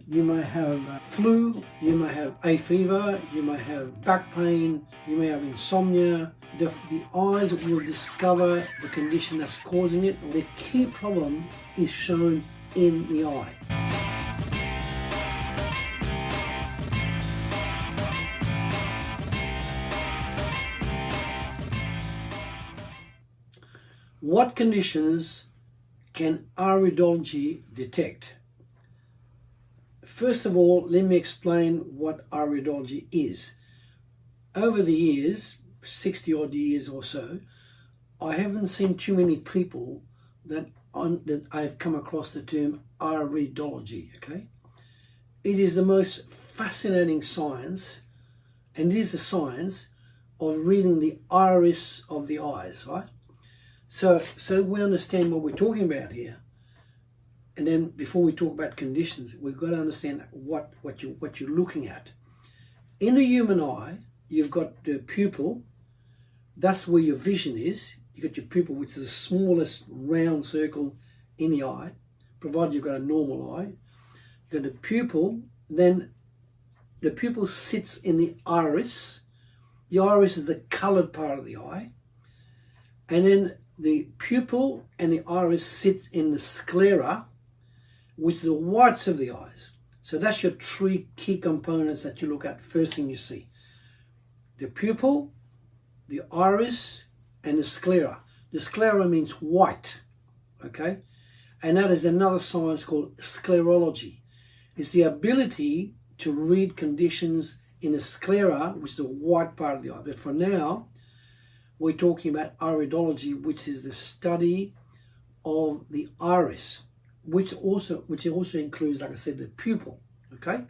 you may have flu, you may have a fever, you may have back pain, you may have insomnia. The eyes will discover the condition that's causing it. The key problem is shown in the eye. What conditions can iridology detect? First of all, let me explain what iridology is. Over the years, 60 odd years or so, I haven't seen too many people that I've come across the term iridology, okay? It is the most fascinating science, and it is the science of reading the iris of the eyes, right? So we understand what we're talking about here. And then before we talk about conditions, we've got to understand what you're looking at. In the human eye, you've got the pupil. That's where your vision is. You've got your pupil, which is the smallest round circle in the eye, provided you've got a normal eye. You've got the pupil, then the pupil sits in the iris. The iris is the coloured part of the eye. And then the pupil and the iris sit in the sclera, which is the whites of the eyes. So that's your three key components that you look at first thing you see. The pupil, the iris, and the sclera. The sclera means white, okay? And that is another science called sclerology. It's the ability to read conditions in the sclera, which is the white part of the eye. But for now, we're talking about iridology, which is the study of the iris, which also includes, like I said, the pupil, okay?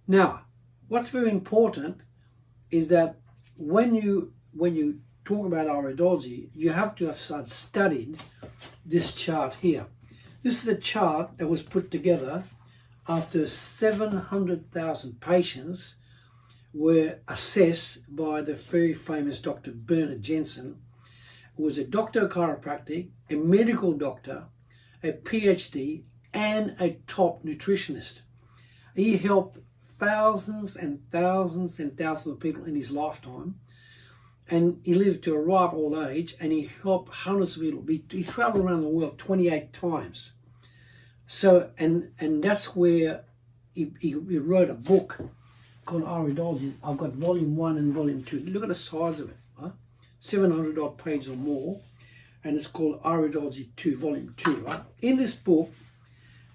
Now, what's very important is that when you talk about iridology, you have to have studied this chart here. This is a chart that was put together after 700,000 patients were assessed by the very famous Dr. Bernard Jensen, who was a doctor of chiropractic, a medical doctor, a PhD, and a top nutritionist. He helped thousands and thousands and thousands of people in his lifetime, and he lived to a ripe old age, and he helped hundreds of people. He traveled around the world 28 times. So, and that's where he wrote a book called Iridology. I've got volume 1 and volume 2. Look at the size of it, right? 700 odd pages or more, and it's called Iridology 2, volume 2, right? In this book,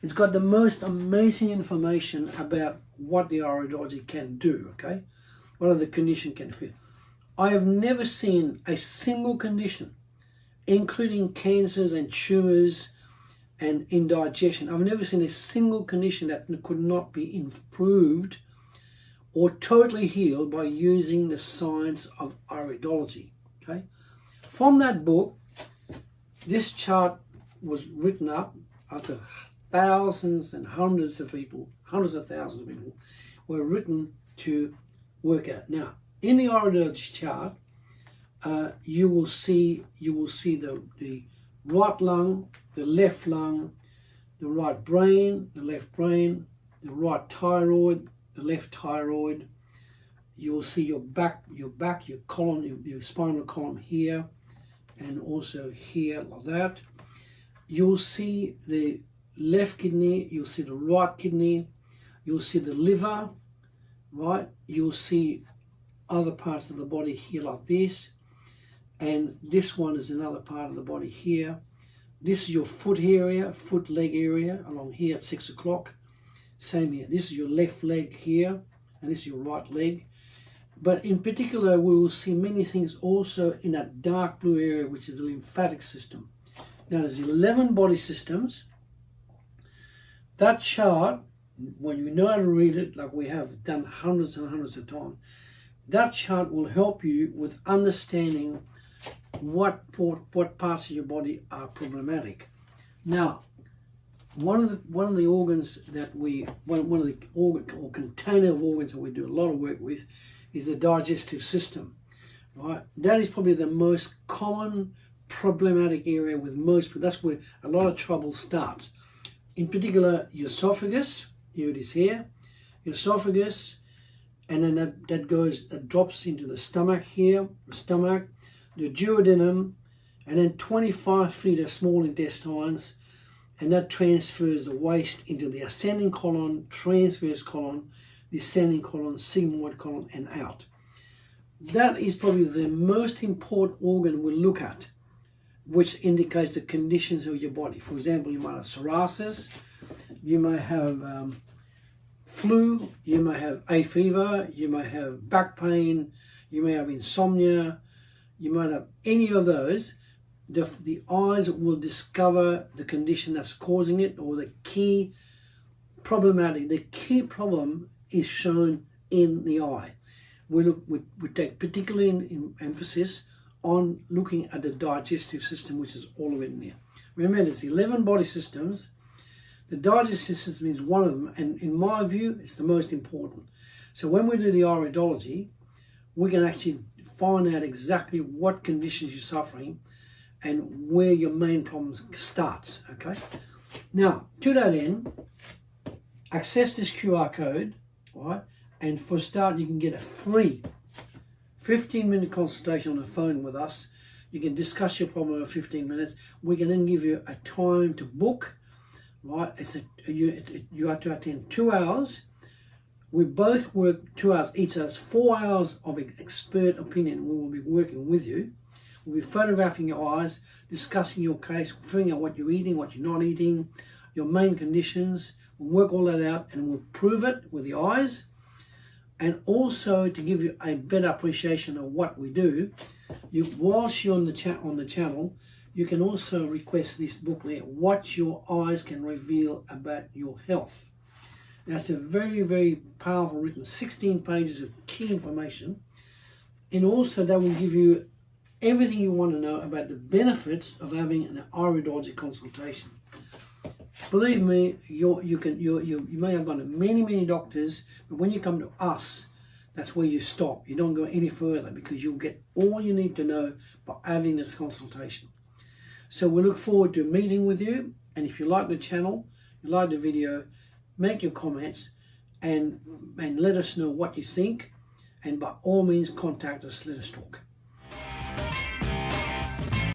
it's got the most amazing information about what the iridology can do, okay? What are the conditions can fit. I have never seen a single condition, including cancers and tumors and indigestion. I've never seen a single condition that could not be improved or totally healed by using the science of iridology, okay? From that book, this chart was written up after thousands and hundreds of people, hundreds of thousands of people were written to work out. Now, in the iridology chart, you will see the right lung, the left lung, the right brain, the left brain, the right thyroid, the left thyroid. You will see your back, your column, your spinal column here, and also here like that. You'll see the left kidney, you'll see the right kidney, you'll see the liver, right? You'll see other parts of the body here like this, and this one is another part of the body here. This is your foot area, foot leg area along here at 6 o'clock. Same here. This is your left leg here, and this is your right leg. But in particular, we will see many things also in that dark blue area, which is the lymphatic system. Now, there's 11 body systems. That chart, when you know how to read it, like we have done hundreds and hundreds of times, that chart will help you with understanding what parts of your body are problematic. Now, one of the organs that one of the organ or container of organs that we do a lot of work with is the digestive system, right? That is probably the most common problematic area with most people. That's where a lot of trouble starts. In particular, your esophagus, Here it is here. Your esophagus, and then that drops into the stomach here, the stomach, the duodenum, and then 25 feet of small intestines, and that transfers the waste into the ascending colon, transverse colon, descending colon, sigmoid colon, and out. That is probably the most important organ we look at, which indicates the conditions of your body. For example, you might have psoriasis, you may have flu, you may have a fever, you may have back pain, you may have insomnia, you might have any of those. The eyes will discover the condition that's causing it, or the key problem is shown in the eye. We take particularly in emphasis on looking at the digestive system, which is all of it in there. Remember, there's 11 body systems. The digestive system is one of them, and in my view, it's the most important. So when we do the iridology, we can actually find out exactly what conditions you're suffering and where your main problem starts, okay? Now, to that end, access this QR code, right? And for a start, you can get a free 15-minute consultation on the phone with us. You can discuss your problem over 15 minutes. We can then give you a time to book, right? You have to attend 2 hours. We both work 2 hours each, so that's 4 hours of expert opinion. We will be working with you. We'll be photographing your eyes, discussing your case, figuring out what you're eating, what you're not eating, your main conditions. We'll work all that out and we'll prove it with the eyes. And also to give you a better appreciation of what we do, whilst you're on the channel, you can also request this booklet, What Your Eyes Can Reveal About Your Health. That's a very, very powerful written, 16 pages of key information. And also that will give you everything you want to know about the benefits of having an iridology consultation. Believe me, you may have gone to many doctors, but when you come to us, that's where you stop. You don't go any further, because you'll get all you need to know by having this consultation. So we look forward to meeting with you, and if you like the channel, you like the video, make your comments and let us know what you think, and by all means contact us. Let us talk.